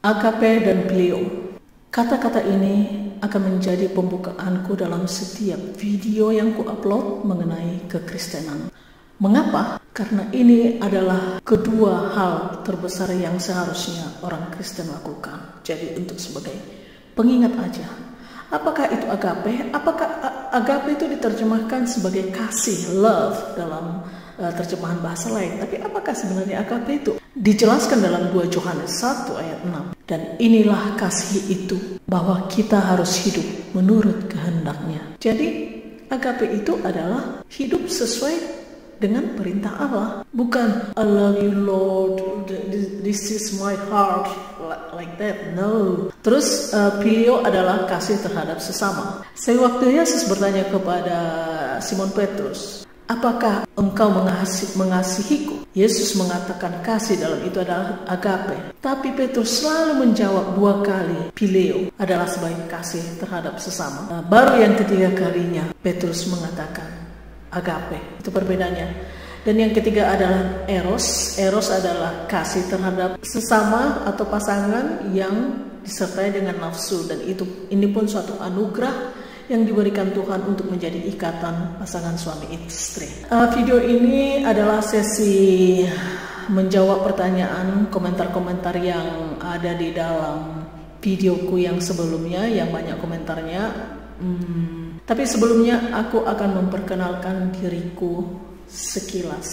Agape dan Phileo. Kata-kata ini akan menjadi pembukaanku dalam setiap video yang ku-upload mengenai kekristenan. Mengapa? Karena ini adalah kedua hal terbesar yang seharusnya orang Kristen lakukan. Jadi untuk sebagai pengingat aja. Apakah itu agape? Apakah agape itu diterjemahkan sebagai kasih, love dalam terjemahan bahasa lain? Tapi apakah sebenarnya agape itu? Dijelaskan dalam 2 Yohanes 1 ayat 6. Dan inilah kasih itu, bahwa kita harus hidup menurut kehendaknya. Jadi agape itu adalah hidup sesuai dengan perintah Allah. Bukan I love you Lord, this is my heart, like that. No. Terus Phileo adalah kasih terhadap sesama. Sewaktu Yesus bertanya kepada Simon Petrus, apakah engkau mengasihiku? Yesus mengatakan kasih dalam itu adalah agape. Tapi Petrus selalu menjawab 2 kali, Phileo adalah sebagai kasih terhadap sesama. Baru yang ketiga kalinya Petrus mengatakan agape. Itu perbedaannya. Dan yang ketiga adalah eros. Eros adalah kasih terhadap sesama atau pasangan yang disertai dengan nafsu. Dan ini pun suatu anugerah yang diberikan Tuhan untuk menjadi ikatan pasangan suami istri. Video ini adalah sesi menjawab pertanyaan, komentar-komentar yang ada di dalam videoku yang sebelumnya, yang banyak komentarnya. Tapi sebelumnya aku akan memperkenalkan diriku sekilas.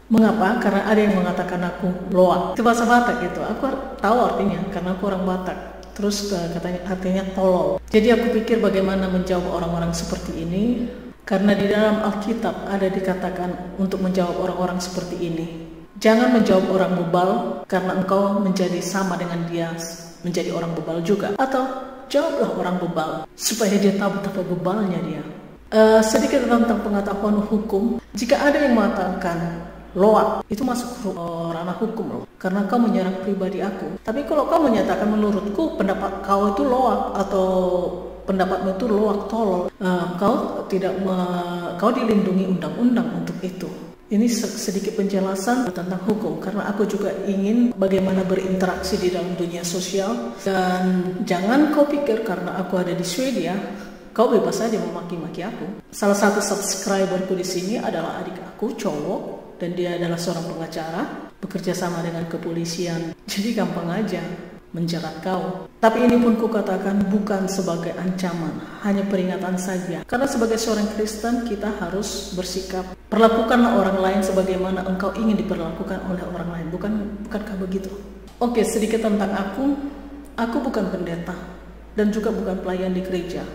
Mengapa? Karena ada yang mengatakan aku loak. Itu bahasa Batak gitu. Aku tahu artinya karena aku orang Batak. Terus katanya artinya tolol. Jadi aku pikir bagaimana menjawab orang-orang seperti ini. Karena di dalam Alkitab ada dikatakan untuk menjawab orang-orang seperti ini. Jangan menjawab orang bebal karena engkau menjadi sama dengan dia, menjadi orang bebal juga. Atau jawablah orang bebal supaya dia tahu betapa bebalnya dia. Sedikit tentang pengetahuan hukum. Jika ada yang mengatakan loak, itu masuk ranah hukum loh. Karena kau menyerang pribadi aku. Tapi kalau kau menyatakan menurutku pendapat kau itu loak atau pendapatmu itu loak tolol, kau dilindungi undang-undang untuk itu. Ini sedikit penjelasan tentang hukum, karena aku juga ingin bagaimana berinteraksi di dalam dunia sosial. Dan jangan kau pikir karena aku ada di Swedia, kau bebas saja memaki-maki aku. Salah satu subscriberku di sini adalah adik aku, cowok, dan dia adalah seorang pengacara, bekerja sama dengan kepolisian. Jadi gampang aja menjerat kau. Tapi ini pun kukatakan bukan sebagai ancaman, hanya peringatan saja. Karena sebagai seorang Kristen kita harus bersikap, perlakukanlah orang lain sebagaimana engkau ingin diperlakukan oleh orang lain. Bukankah begitu? Oke, sedikit tentang aku. Aku bukan pendeta dan juga bukan pelayan di gereja.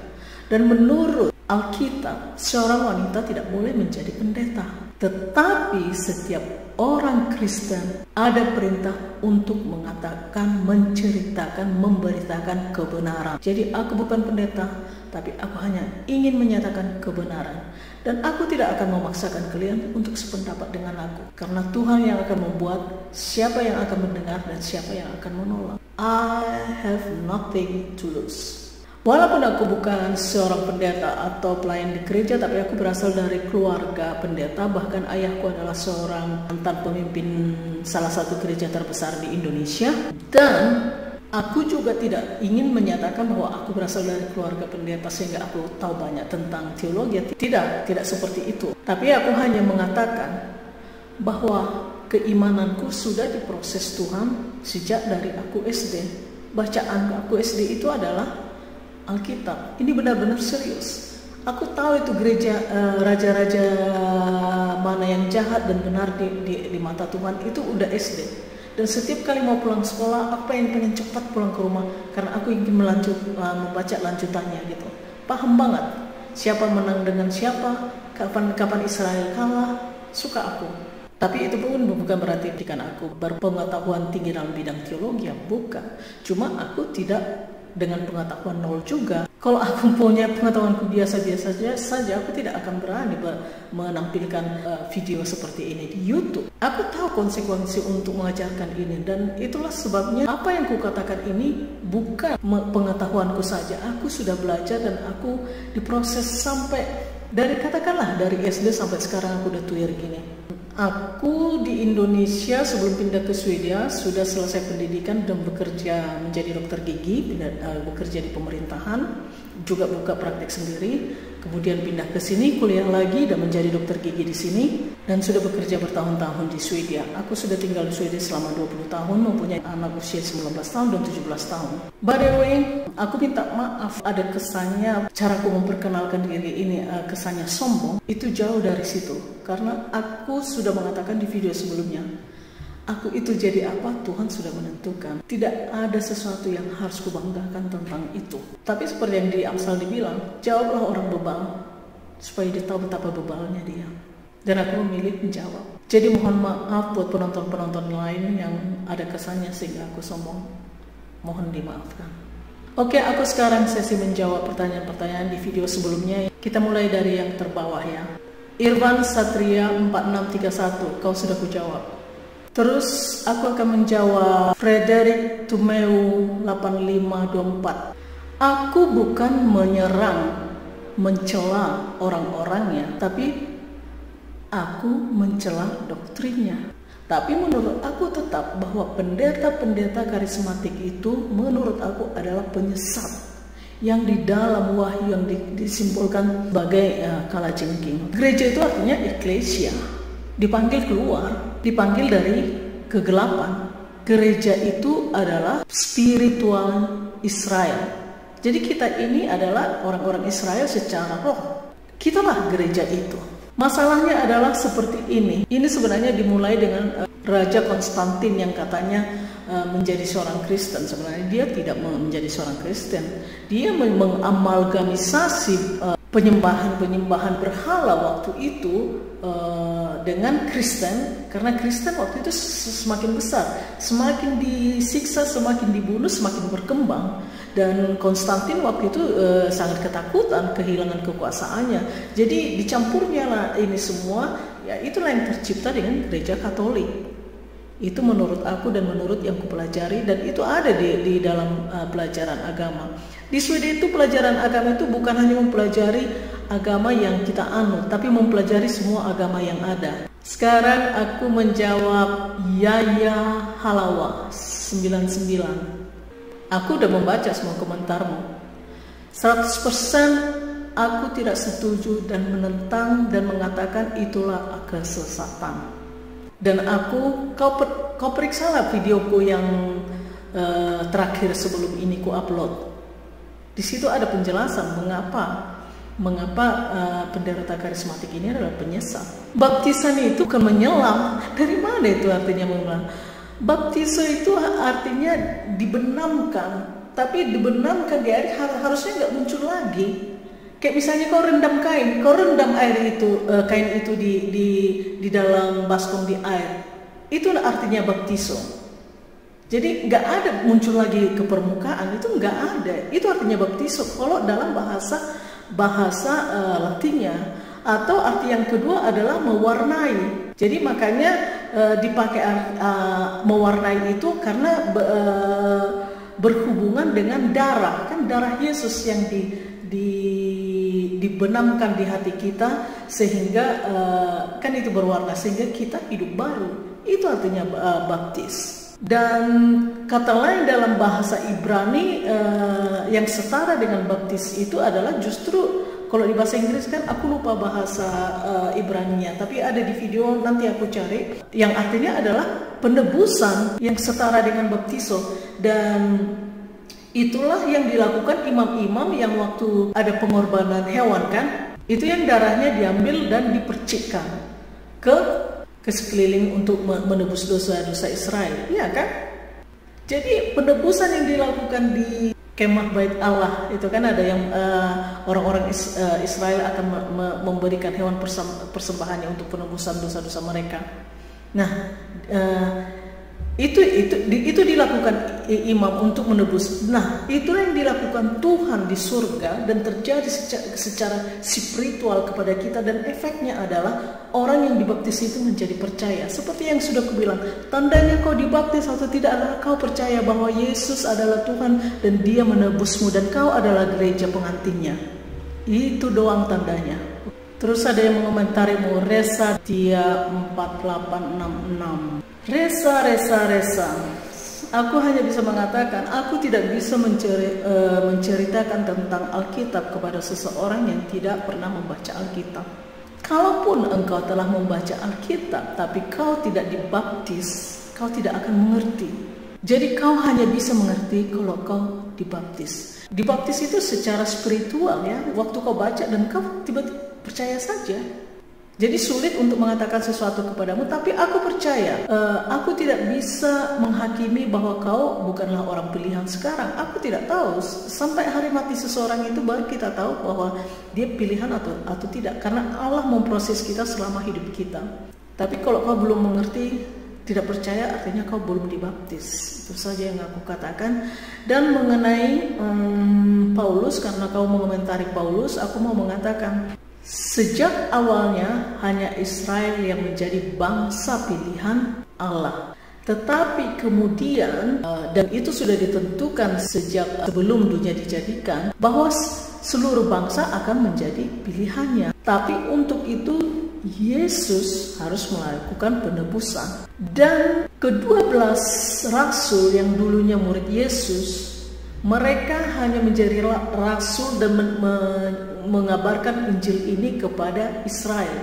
Dan menurut Alkitab, seorang wanita tidak boleh menjadi pendeta. Tetapi setiap orang Kristen ada perintah untuk mengatakan, menceritakan, memberitakan kebenaran. Jadi aku bukan pendeta, tapi aku hanya ingin menyatakan kebenaran. Dan aku tidak akan memaksakan kalian untuk sependapat dengan aku. Karena Tuhan yang akan membuat siapa yang akan mendengar dan siapa yang akan menolak. I have nothing to lose. Walaupun aku bukan seorang pendeta atau pelayan di gereja, tapi aku berasal dari keluarga pendeta. Bahkan ayahku adalah seorang mantan pemimpin salah satu gereja terbesar di Indonesia. Dan aku juga tidak ingin menyatakan bahwa aku berasal dari keluarga pendeta sehingga aku tahu banyak tentang teologi. Tidak seperti itu. Tapi aku hanya mengatakan bahwa keimananku sudah diproses Tuhan sejak dari aku SD. Bacaan aku SD itu adalah Alkitab. Ini benar-benar serius. Aku tahu itu gereja raja-raja mana yang jahat dan benar di mata Tuhan itu udah SD. Dan setiap kali mau pulang sekolah, aku pengen cepat pulang ke rumah karena aku ingin membaca lanjutannya gitu. Paham banget siapa menang dengan siapa, kapan Israel kalah, suka aku. Tapi itu pun bukan berarti aku berpengetahuan tinggi dalam bidang teologi, bukan. Cuma aku tidak dengan pengetahuan nol juga. Kalau aku punya pengetahuanku biasa-biasa saja, aku tidak akan berani menampilkan video seperti ini di YouTube. Aku tahu konsekuensi untuk mengajarkan ini, dan itulah sebabnya apa yang kukatakan ini bukan pengetahuanku saja. Aku sudah belajar dan aku diproses sampai Katakanlah dari SD sampai sekarang aku udah tuir gini. Aku di Indonesia sebelum pindah ke Swedia sudah selesai pendidikan dan bekerja menjadi dokter gigi, bekerja di pemerintahan, juga buka praktek sendiri. Kemudian pindah ke sini, kuliah lagi dan menjadi dokter gigi di sini, dan sudah bekerja bertahun-tahun di Swedia. Aku sudah tinggal di Swedia selama 20 tahun, mempunyai anak usia 19 tahun dan 17 tahun. By the way, aku minta maaf ada kesannya caraku memperkenalkan diri ini kesannya sombong. Itu jauh dari situ, karena aku sudah mengatakan di video sebelumnya, aku itu jadi apa Tuhan sudah menentukan. Tidak ada sesuatu yang harus kubanggakan tentang itu. Tapi seperti yang di Amsal dibilang, jawablah orang bebal supaya dia tahu betapa bebalnya dia. Dan aku memilih menjawab. Jadi mohon maaf buat penonton-penonton lain yang ada kesannya sehingga aku sombong. Mohon dimaafkan. Oke, aku sekarang sesi menjawab pertanyaan-pertanyaan di video sebelumnya. Kita mulai dari yang terbawah ya. Irvan Satria 4631, kau sudah kujawab. Terus aku akan menjawab Frederick Tumeu 8524. Aku bukan mencela orang-orangnya, tapi aku mencela doktrinnya. Tapi menurut aku tetap bahwa pendeta-pendeta karismatik itu menurut aku adalah penyesat yang di dalam wahyu yang disimpulkan sebagai kalajengking. Gereja itu artinya eklesia, dipanggil keluar, dipanggil dari kegelapan. Gereja itu adalah spiritual Israel. Jadi kita ini adalah orang-orang Israel secara roh. Kitalah gereja itu. Masalahnya adalah seperti ini. Ini sebenarnya dimulai dengan Raja Konstantin yang katanya menjadi seorang Kristen. Sebenarnya dia tidak menjadi seorang Kristen. Dia mengamalgamisasi penyembahan berhala waktu itu dengan Kristen, karena Kristen waktu itu semakin besar, semakin disiksa, semakin dibunuh, semakin berkembang. Dan Konstantin waktu itu sangat ketakutan kehilangan kekuasaannya. Jadi dicampurnya lah ini semua, ya itulah yang tercipta dengan gereja Katolik. Itu menurut aku dan menurut yang kupelajari, dan itu ada di dalam pelajaran agama. Di Swedia itu pelajaran agama itu bukan hanya mempelajari agama yang kita anut, tapi mempelajari semua agama yang ada. Sekarang aku menjawab Yaya Halawa 99. Aku udah membaca semua komentarmu. 100% aku tidak setuju dan menentang dan mengatakan itulah kesesatan. Dan kau periksalah videoku yang terakhir sebelum ini ku upload. Di situ ada penjelasan mengapa pendeta karismatik ini adalah penyesat. Baptisan itu bukan menyelam. Dari mana itu artinya menyelam? Baptiso itu artinya dibenamkan, tapi dibenamkan di air harusnya nggak muncul lagi. Kayak misalnya kau rendam air itu, kain itu di dalam baskom di air, itu artinya baptiso. Jadi nggak ada muncul lagi ke permukaan, itu nggak ada. Itu artinya baptiso. Kalau dalam bahasa Latinnya, atau arti yang kedua adalah mewarnai. Jadi makanya dipakai mewarnai itu karena berhubungan dengan darah, kan darah Yesus yang dibenamkan di hati kita sehingga kan itu berwarna sehingga kita hidup baru. Itu artinya baptis. Dan kata lain dalam bahasa Ibrani yang setara dengan baptis itu adalah justru, kalau di bahasa Inggris kan aku lupa bahasa Ibraninya, tapi ada di video nanti aku cari, yang artinya adalah penebusan yang setara dengan baptiso. Dan itulah yang dilakukan imam-imam yang waktu ada pengorbanan hewan kan, itu yang darahnya diambil dan dipercikkan ke sekeliling untuk menebus dosa-dosa Israel, ya kan? Jadi penebusan yang dilakukan di kemah Bait Allah itu kan ada yang orang-orang Israel akan memberikan hewan persembahannya untuk penebusan dosa-dosa mereka. Nah, itu dilakukan imam untuk menebus. Nah, itulah yang dilakukan Tuhan di surga dan terjadi secara spiritual kepada kita, dan efeknya adalah orang yang dibaptis itu menjadi percaya. Seperti yang sudah kubilang, tandanya kau dibaptis atau tidak adalah kau percaya bahwa Yesus adalah Tuhan dan Dia menebusmu dan kau adalah gereja pengantinnya. Itu doang tandanya. Terus ada yang mengomentarimu, Resa dia 4866. Resa. Aku hanya bisa mengatakan, aku tidak bisa menceritakan tentang Alkitab kepada seseorang yang tidak pernah membaca Alkitab. Kalaupun engkau telah membaca Alkitab, tapi kau tidak dibaptis, kau tidak akan mengerti. Jadi kau hanya bisa mengerti kalau kau dibaptis. Dibaptis itu secara spiritual ya, waktu kau baca dan kau tiba-tiba percaya saja. Jadi sulit untuk mengatakan sesuatu kepadamu, tapi aku percaya. Aku tidak bisa menghakimi bahwa kau bukanlah orang pilihan sekarang. Aku tidak tahu. Sampai hari mati seseorang itu baru kita tahu bahwa dia pilihan atau tidak. Karena Allah memproses kita selama hidup kita. Tapi kalau kau belum mengerti, tidak percaya, artinya kau belum dibaptis. Itu saja yang aku katakan. Dan mengenai Paulus, karena kau mengomentari Paulus, aku mau mengatakan, sejak awalnya hanya Israel yang menjadi bangsa pilihan Allah. Tetapi kemudian, dan itu sudah ditentukan sejak sebelum dunia dijadikan, bahwa seluruh bangsa akan menjadi pilihannya. Tapi untuk itu Yesus harus melakukan penebusan. Dan ke-12 rasul yang dulunya murid Yesus, mereka hanya menjadi rasul dan mengabarkan Injil ini kepada Israel.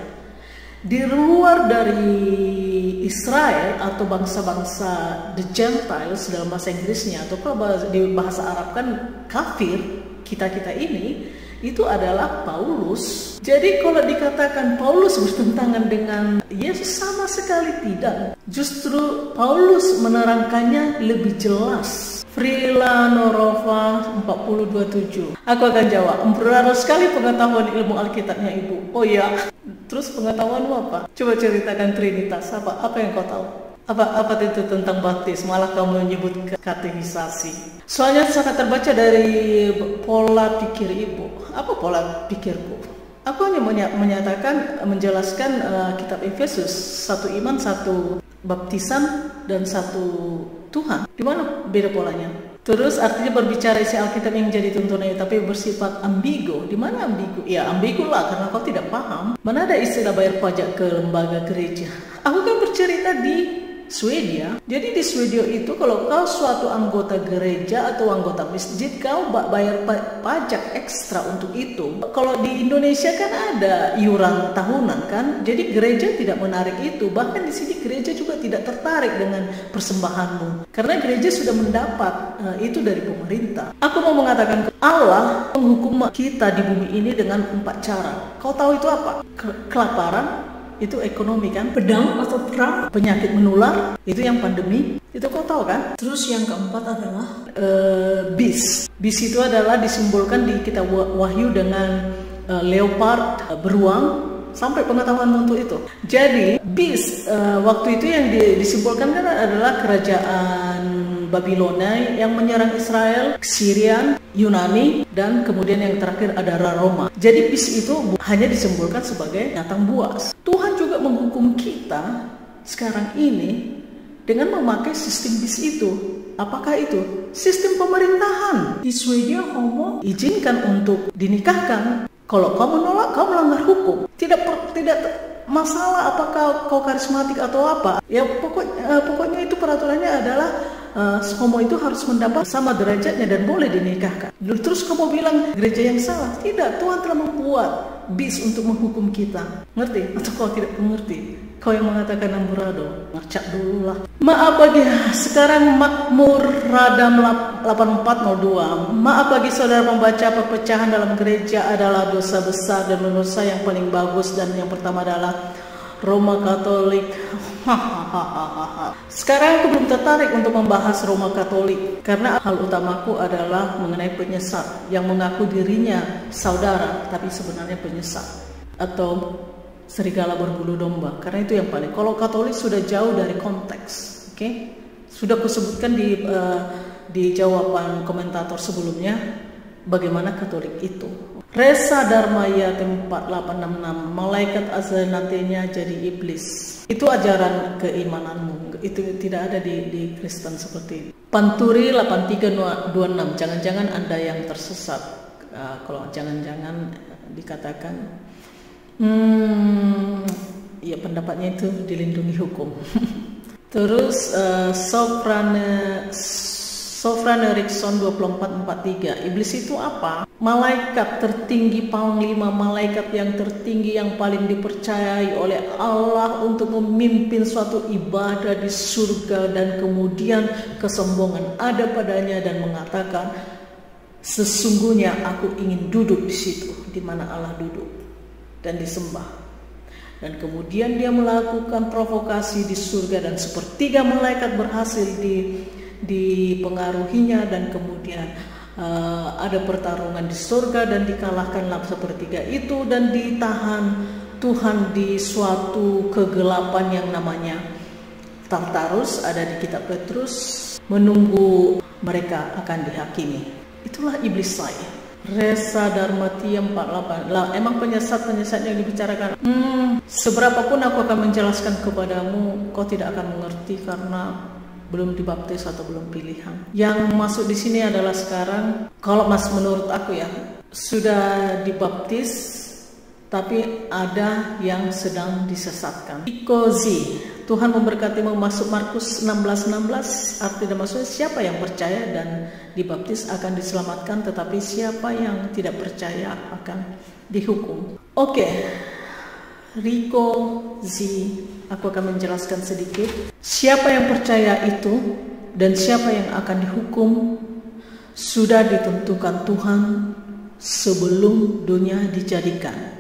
Di luar dari Israel atau bangsa-bangsa the Gentiles dalam bahasa Inggrisnya, atau kalau di bahasa Arab kan kafir, kita-kita ini, itu adalah Paulus. Jadi kalau dikatakan Paulus bertentangan dengan Yesus, sama sekali tidak. Justru Paulus menerangkannya lebih jelas. Frila Norova 4027. Aku akan jawab, berharap sekali pengetahuan ilmu Alkitabnya Ibu. Oh ya, terus pengetahuanmu apa? Coba ceritakan Trinitas, apa yang kau tahu? Apa itu tentang baptis? Malah kamu menyebut katekisasi. Soalnya sangat terbaca dari pola pikir Ibu. Apa pola pikirku? Aku hanya menjelaskan kitab Efesus, satu iman, satu baptisan, dan satu Tuhan. Di mana beda polanya? Terus artinya berbicara isi Alkitab yang jadi tuntunan, tapi bersifat ambigu. Di mana ambigu? Ya ambigu lah, karena kau tidak paham. Mana ada istilah bayar pajak ke lembaga gereja? Aku kan bercerita di Swedia. Jadi di Swedia itu kalau kau suatu anggota gereja atau anggota masjid, kau bayar pajak ekstra untuk itu. Kalau di Indonesia kan ada iuran tahunan kan. Jadi gereja tidak menarik itu. Bahkan di sini gereja juga tidak tertarik dengan persembahanmu. Karena gereja sudah mendapat itu dari pemerintah. Aku mau mengatakan, Allah menghukum kita di bumi ini dengan 4 cara. Kau tahu itu apa? Kelaparan, itu ekonomi kan, pedang atau perang, penyakit menular, itu yang pandemi, itu kau tahu kan. Terus yang keempat adalah bis itu adalah disimbolkan di kitab Wahyu dengan leopard, beruang, sampai pengetahuan untuk itu. Jadi bis waktu itu yang disimbolkan kan adalah kerajaan Babilonia yang menyerang Israel, Syria, Yunani, dan kemudian yang terakhir adalah Roma. Jadi bis itu hanya disimbolkan sebagai binatang buas. Tuhan juga menghukum kita sekarang ini dengan memakai sistem bis itu. Apakah itu? Sistem pemerintahan. Di Swedia homo izinkan untuk dinikahkan. Kalau kau menolak, kau melanggar hukum. Tidak masalah apakah kau karismatik atau apa. Ya pokoknya itu peraturannya adalah homo itu harus mendapat sama derajatnya dan boleh dinikahkan. Terus kamu bilang gereja yang salah? Tidak, Tuhan telah membuat bis untuk menghukum kita. Ngerti? Atau kau tidak mengerti? Kau yang mengatakan amburadul, ngacak dulu lah. Maaf bagi sekarang Makmur Radam 8402. Maaf bagi saudara pembaca, perpecahan dalam gereja adalah dosa besar, dan menurut saya yang paling bagus dan yang pertama adalah Roma Katolik. Sekarang aku belum tertarik untuk membahas Roma Katolik karena hal utamaku adalah mengenai penyesat yang mengaku dirinya saudara tapi sebenarnya penyesat atau serigala berbulu domba. Karena itu yang paling. Kalau Katolik sudah jauh dari konteks, oke? Sudah kusebutkan di jawaban komentator sebelumnya bagaimana Katolik itu. Resa Dharmaya 4866, malaikat asal nantinya jadi iblis. Itu ajaran keimananmu. Itu tidak ada di Kristen seperti itu. Panturi 8326, jangan-jangan Anda yang tersesat. Kalau jangan-jangan dikatakan Ya pendapatnya itu dilindungi hukum. Terus Sofran Erickson 2443, iblis itu apa? Malaikat tertinggi Paung 5, malaikat yang tertinggi yang paling dipercayai oleh Allah untuk memimpin suatu ibadah di surga, dan kemudian kesombongan ada padanya dan mengatakan, sesungguhnya aku ingin duduk di situ di mana Allah duduk dan disembah. Dan kemudian dia melakukan provokasi di surga, dan sepertiga malaikat berhasil dipengaruhinya, dan kemudian ada pertarungan di surga dan dikalahkanlah sepertiga itu, dan ditahan Tuhan di suatu kegelapan yang namanya Tartarus, ada di kitab Petrus, menunggu mereka akan dihakimi. Itulah iblis saya. Resa Darmatia 48. Lah, emang penyesat-penyesat yang dibicarakan. Seberapapun aku akan menjelaskan kepadamu, kau tidak akan mengerti karena belum dibaptis atau belum pilihan. Yang masuk di sini adalah sekarang, kalau menurut aku ya, sudah dibaptis tapi ada yang sedang disesatkan. Ikozi. Tuhan memberkatimu. Masuk Markus 16:16, arti dan maksudnya siapa yang percaya dan dibaptis akan diselamatkan, tetapi siapa yang tidak percaya akan dihukum. Oke. Riko Z, aku akan menjelaskan sedikit. Siapa yang percaya itu dan siapa yang akan dihukum sudah ditentukan Tuhan sebelum dunia dijadikan.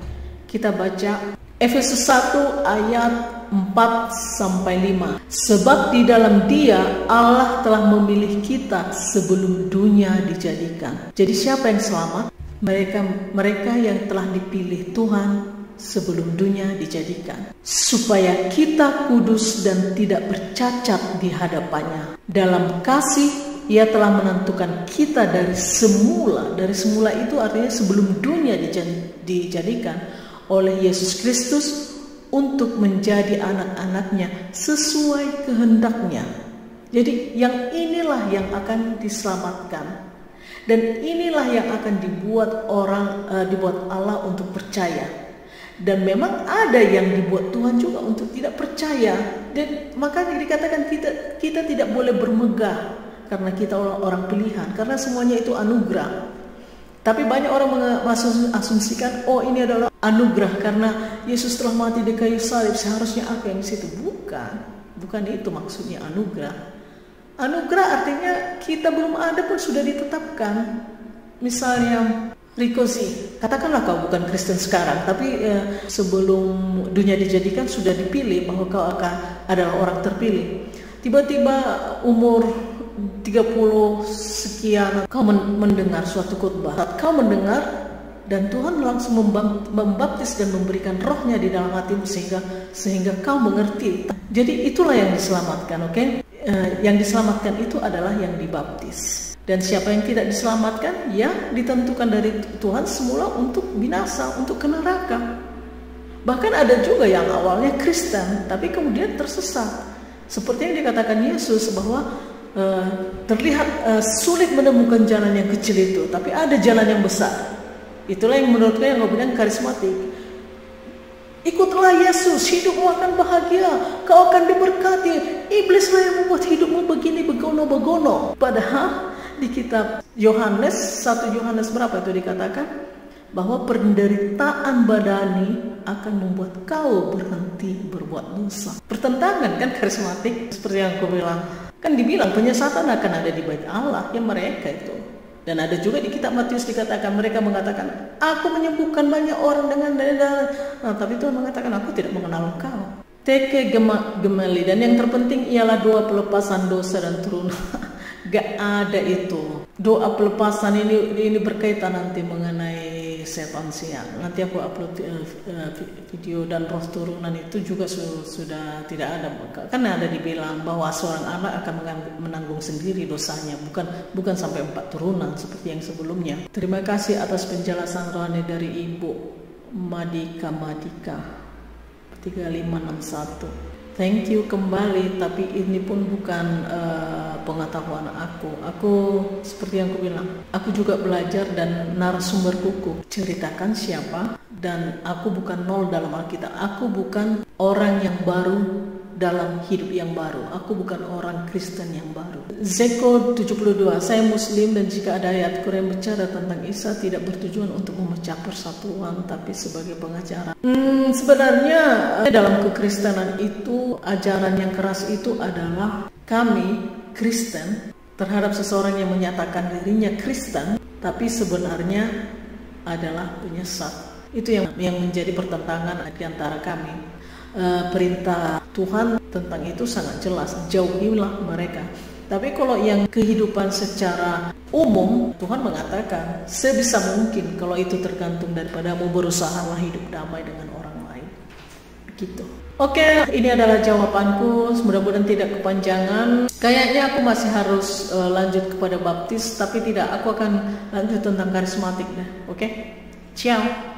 Kita baca Efesus 1 ayat 4-5. Sebab di dalam Dia Allah telah memilih kita sebelum dunia dijadikan. Jadi siapa yang selamat? Mereka yang telah dipilih Tuhan sebelum dunia dijadikan, supaya kita kudus dan tidak bercacat di hadapannya. Dalam kasih Ia telah menentukan kita dari semula. Dari semula itu artinya sebelum dunia dijadikan oleh Yesus Kristus untuk menjadi anak-anaknya sesuai kehendaknya. Jadi yang inilah yang akan diselamatkan, dan inilah yang akan dibuat Allah untuk percaya. Dan memang ada yang dibuat Tuhan juga untuk tidak percaya. Dan makanya dikatakan kita tidak boleh bermegah karena kita orang pilihan, karena semuanya itu anugerah. Tapi banyak orang mengasumsikan, oh ini adalah anugerah karena Yesus telah mati di kayu salib, seharusnya aku yang di situ. Bukan itu maksudnya anugerah. Anugerah artinya kita belum ada pun sudah ditetapkan. Misalnya Rikosi, katakanlah kau bukan Kristen sekarang, tapi sebelum dunia dijadikan sudah dipilih bahwa kau akan adalah orang terpilih. Tiba-tiba umur 30 sekian kau mendengar suatu khotbah. Saat kau mendengar, dan Tuhan langsung membaptis dan memberikan rohnya di dalam hatimu sehingga kau mengerti. Jadi itulah yang diselamatkan, oke? Yang diselamatkan itu adalah yang dibaptis. Dan siapa yang tidak diselamatkan, ya ditentukan dari Tuhan semula untuk binasa, untuk ke neraka. Bahkan ada juga yang awalnya Kristen tapi kemudian tersesat. Seperti yang dikatakan Yesus bahwa terlihat sulit menemukan jalan yang kecil itu, tapi ada jalan yang besar. Itulah yang menurutku yang bilang karismatik. Ikutlah Yesus, hidupmu akan bahagia, kau akan diberkati. Iblislah yang membuat hidupmu begini begono-begono. Padahal di kitab Yohanes 1 Yohanes berapa itu dikatakan bahwa penderitaan badani akan membuat kau berhenti berbuat dosa. Pertentangan kan karismatik, seperti yang aku bilang. Kan dibilang penyesatan akan ada di bait Allah, yang mereka itu. Dan ada juga di kitab Matius dikatakan, mereka mengatakan, aku menyembuhkan banyak orang dengan tapi Tuhan mengatakan, aku tidak mengenal engkau. Teke gemeli. Dan yang terpenting ialah doa pelepasan dosa dan turunan. Gak ada itu. Doa pelepasan ini berkaitan nanti mengenai setan siang. Nanti aku upload video, dan roh turunan itu juga sudah tidak ada. Karena ada dibilang bahwa seorang anak akan menanggung sendiri dosanya, bukan sampai 4 turunan seperti yang sebelumnya. Terima kasih atas penjelasan rohani dari Ibu Madika 3561. Thank you kembali, tapi ini pun bukan pengetahuan aku. Aku seperti yang aku bilang, aku juga belajar dan narasumber kuku ceritakan siapa dan aku bukan nol dalam Alkitab. Aku bukan orang yang baru dalam hidup yang baru. Aku bukan orang Kristen yang baru. Zeko 72, saya Muslim dan jika ada ayat Quran bicara tentang Isa tidak bertujuan untuk memecah persatuan tapi sebagai pengajaran. Sebenarnya dalam kekristenan itu ajaran yang keras itu adalah kami Kristen terhadap seseorang yang menyatakan dirinya Kristen tapi sebenarnya adalah penyesat. Itu yang menjadi pertentangan di antara kami. Perintah Tuhan tentang itu sangat jelas, jauhilah mereka. Tapi kalau yang kehidupan secara umum, Tuhan mengatakan sebisa mungkin kalau itu tergantung daripadamu, berusahalah hidup damai dengan orang lain. Begitu. Oke, ini adalah jawabanku. Mudah-mudahan tidak kepanjangan. Kayaknya aku masih harus lanjut kepada baptis, tapi tidak. Aku akan lanjut tentang karismatik deh. Oke? Ciao.